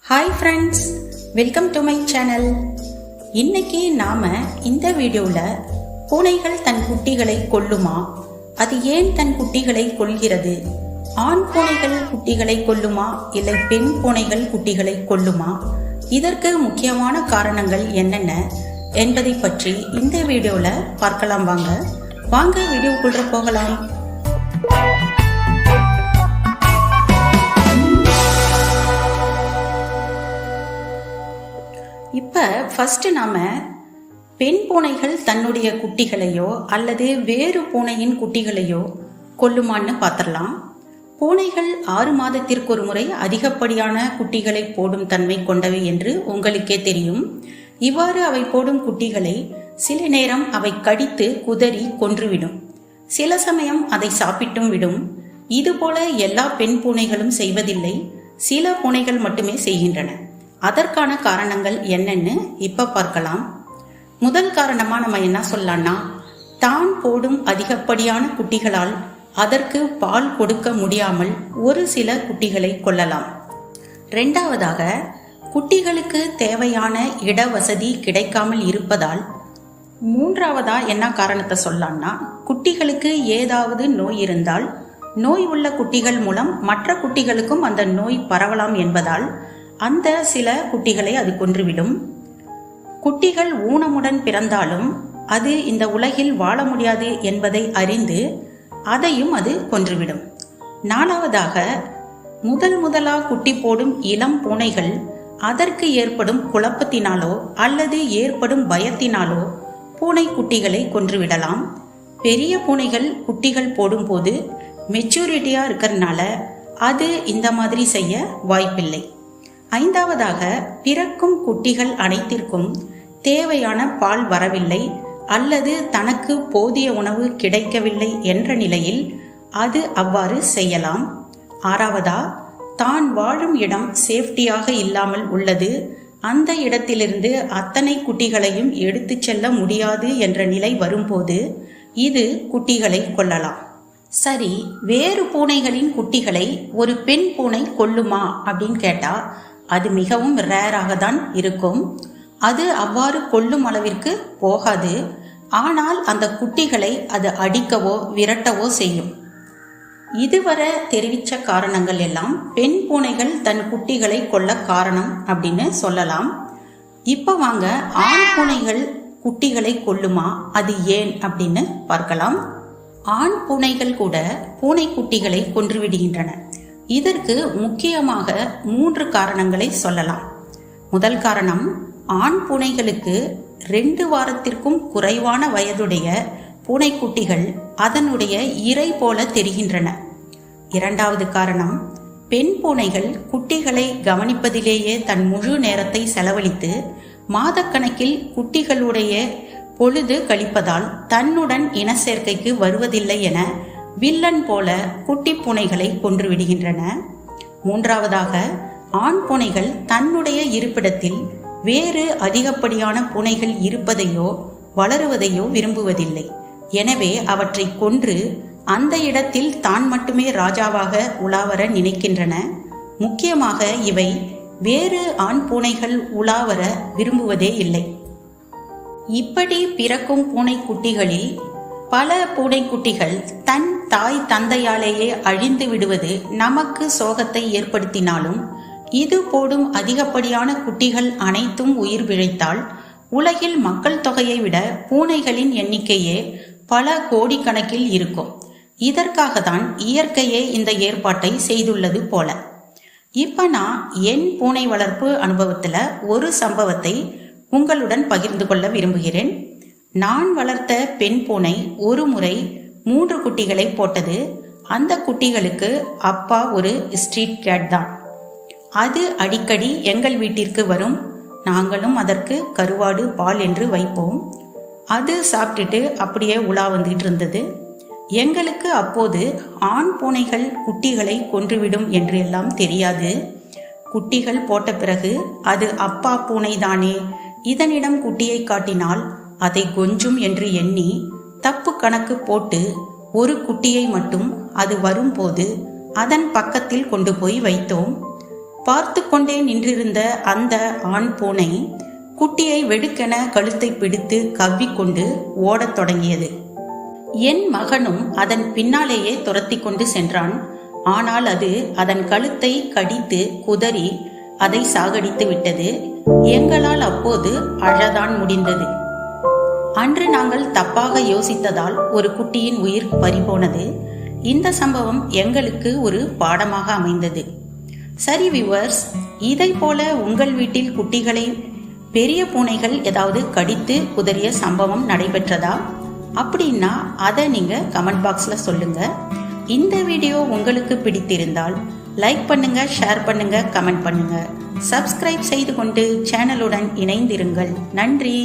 Hi friends, welcome to my channel. இன்னைக்கு நாம இந்த வீடியோவில் பூனைகள் தன் குட்டிகளை கொல்லுமா, அது ஏன் தன் குட்டிகளை கொல்கிறது, ஆண் பூனைகள் குட்டிகளை கொல்லுமா இல்லை பெண் பூனைகள் குட்டிகளை கொல்லுமா, இதற்கு முக்கியமான காரணங்கள் என்னென்ன என்பதை பற்றி இந்த வீடியோவில் பார்க்கலாம். வாங்க வீடியோக்குள்ள போகலாம். இப்போ ஃபர்ஸ்ட் நாம பெண் பூனைகள் தன்னுடைய குட்டிகளையோ அல்லது வேறு பூனையின் குட்டிகளையோ கொல்லுமான்னு பார்த்துடலாம். பூனைகள் 6 மாதத்திற்கு ஒரு முறை அதிகப்படியான குட்டிகளை போடும் தன்மை கொண்டவை என்று உங்களுக்கே தெரியும். இவ்வாறு அவை போடும் குட்டிகளை சில நேரம் அவை கடித்து குதறி கொன்றுவிடும். சில சமயம் அதை சாப்பிட்டும் விடும். இதுபோல எல்லா பெண் பூனைகளும் செய்வதில்லை, சில பூனைகள் மட்டுமே செய்கின்றன. அதற்கான காரணங்கள் என்னன்னு இப்ப பார்க்கலாம். முதல் காரணமா நம்ம என்ன சொல்லலாம்னா, தான் போடும் அதிகப்படியான குட்டிகளால் அதற்கு பால் கொடுக்க முடியாமல் ஒரு சில குட்டிகளை கொல்லலாம். இரண்டாவதாக, குட்டிகளுக்கு தேவையான இட வசதி கிடைக்காமல் இருப்பதால். மூன்றாவதா என்ன காரணத்தை சொல்லலாம்னா, குட்டிகளுக்கு ஏதாவது நோய் இருந்தால் நோய் உள்ள குட்டிகள் மூலம் மற்ற குட்டிகளுக்கும் அந்த நோய் பரவலாம் என்பதால் அந்த சில குட்டிகளை அது கொன்றுவிடும். குட்டிகள் ஊனமுடன் பிறந்தாலும் அது இந்த உலகில் வாழ முடியாது என்பதை அறிந்து அதையும் அது கொன்றுவிடும். நாலாவதாக, முதலா குட்டி போடும் இளம் பூனைகள் அதற்கு ஏற்படும் குழப்பத்தினாலோ அல்லது ஏற்படும் பயத்தினாலோ பூனை குட்டிகளை கொன்றுவிடலாம். பெரிய பூனைகள் குட்டிகள் போடும்போது மெச்சூரிட்டியா இருக்கிறதுனால அது இந்த மாதிரி செய்ய வாய்ப்பில்லை. ஐந்தாவதாக, பிறக்கும் குட்டிகள் அனைத்திற்கும் தேவையான பால் வரவில்லை அல்லது தனக்கு போதிய உணவு கிடைக்கவில்லை என்ற நிலையில் அது அவ்வாறு செய்யலாம். ஆறாவதா, தான் வாழும் இடம் சேஃப்டியாக இல்லாமல் உள்ளது, அந்த இடத்திலிருந்து அத்தனை குட்டிகளையும் எடுத்து செல்ல முடியாது என்ற நிலை வரும்போது இது குட்டிகளை கொல்லலாம். சரி, வேறு பூனைகளின் குட்டிகளை ஒரு பெண் பூனை கொல்லுமா அப்படின்னு கேட்டா அது மிகவும் ரேராக தான் இருக்கும். அது அவ்வாறு கொல்லும் அளவிற்கு போகாது. ஆனால் அந்த குட்டிகளை அது அடிக்கவோ விரட்டவோ செய்யும். இதுவரை தெரிவித்த காரணங்கள் எல்லாம் பெண் பூனைகள் தன் குட்டிகளை கொல்ல காரணம் அப்படின்னு சொல்லலாம். இப்போ வாங்க, ஆண் பூனைகள் குட்டிகளை கொல்லுமா, அது ஏன் அப்படின்னு பார்க்கலாம். ஆண் பூனைகள் கூட பூனை குட்டிகளை கொன்றுவிடுகின்றன. இதற்கு முக்கியமாக 3 காரணங்களை சொல்லலாம். முதல் காரணம், ஆண் பூனைகளுக்கு 2 வாரத்திற்கும் குறைவான வயதுடைய பூனைக்குட்டிகள் அதனுடைய இரை போல தெரிகின்றன. இரண்டாவது காரணம், பெண் பூனைகள் குட்டிகளை கவனிப்பதிலேயே தன் முழு நேரத்தை செலவழித்து மாதக்கணக்கில் குட்டிகளுடைய பொழுது கழிப்பதால் தன்னுடன் இன சேர்க்கைக்கு வருவதில்லை என வில்லன் போல குட்டி பூனைகளை கொன்றுவிடுகின்றன. மூன்றாவதாக, ஆண் பூனைகள் தன்னுடைய இருப்பிடத்தில் வேறு அதிகப்படியான பூனைகள் இருப்பதையோ வளருவதையோ விரும்புவதில்லை. எனவே அவற்றை கொன்று அந்த இடத்தில் தான் மட்டுமே ராஜாவாக உலாவர நினைக்கின்றன. முக்கியமாக இவை வேறு ஆண் பூனைகள் உலாவர விரும்புவதே இல்லை. இப்படி பிறக்கும் பூனைக்குட்டிகளில் பல பூனைக்குட்டிகள் தன் தாய் தந்தையாலேயே அழிந்து விடுவது நமக்கு சோகத்தை ஏற்படுத்தினாலும், இது போடும் அதிகப்படியான குட்டிகள் அனைத்தும் உயிர் பிழைத்தால் உலகில் மக்கள் தொகையை விட பூனைகளின் எண்ணிக்கையே பல கோடிக்கணக்கில் இருக்கும். இதற்காக தான் இயற்கையே இந்த ஏற்பாட்டை செய்துள்ளது போல. இப்ப நான் என் பூனை வளர்ப்பு அனுபவத்துல ஒரு சம்பவத்தை உங்களுடன் பகிர்ந்து கொள்ள விரும்புகிறேன். நான் வளர்த்த பெண் பூனை ஒரு முறை 3 குட்டிகளை போட்டது. அந்த குட்டிகளுக்கு அப்பா ஒரு ஸ்ட்ரீட் கேட் தான். அது அடிக்கடி எங்கள் வீட்டிற்கு வரும். நாங்களும் அதற்கு கருவாடு பால் என்று வைப்போம். அது சாப்பிட்டுட்டு அப்படியே உலா வந்துட்டு இருந்தது. எங்களுக்கு அப்போது ஆண் பூனைகள் குட்டிகளை கொன்றுவிடும் என்று எல்லாம் தெரியாது. குட்டிகள் போட்ட பிறகு அது அப்பா பூனை தானே, இதனிடம் குட்டியை காட்டினால் அதை கொஞ்சும் என்று எண்ணி தப்பு கணக்கு போட்டு ஒரு குட்டியை மட்டும் அது வரும்போது அதன் பக்கத்தில் கொண்டு போய் வைத்தோம். பார்த்து கொண்டே நின்றிருந்த அந்த ஆண் பூனை குட்டியை வெடுக்கென கழுத்தை பிடித்து கவ்விக்கொண்டு ஓடத் தொடங்கியது. என் மகனும் அதன் பின்னாலேயே துரத்தி கொண்டு சென்றான். ஆனால் அது அதன் கழுத்தை கடித்து குதறி அதை சாகடித்து விட்டது. எங்களால் அப்போது அழதான் முடிந்தது. அன்று நாங்கள் தப்பாக யோசித்ததால் ஒரு குட்டியின் உயிர் பறிபோனது. இந்த சம்பவம் எங்களுக்கு ஒரு பாடமாக அமைந்தது. சரி வியூவர்ஸ், இதை போல உங்கள் வீட்டில் குட்டிகளை பெரிய பூனைகள் ஏதாவது கடித்து குதறிய சம்பவம் நடைபெற்றதா? அப்படின்னா அதை நீங்க கமெண்ட் பாக்ஸ்ல சொல்லுங்க. இந்த வீடியோ உங்களுக்கு பிடித்திருந்தால் லைக் பண்ணுங்க, ஷேர் பண்ணுங்க, கமெண்ட் பண்ணுங்க. சப்ஸ்கிரைப் செய்து கொண்டு சேனலுடன் இணைந்திருங்கள். நன்றி.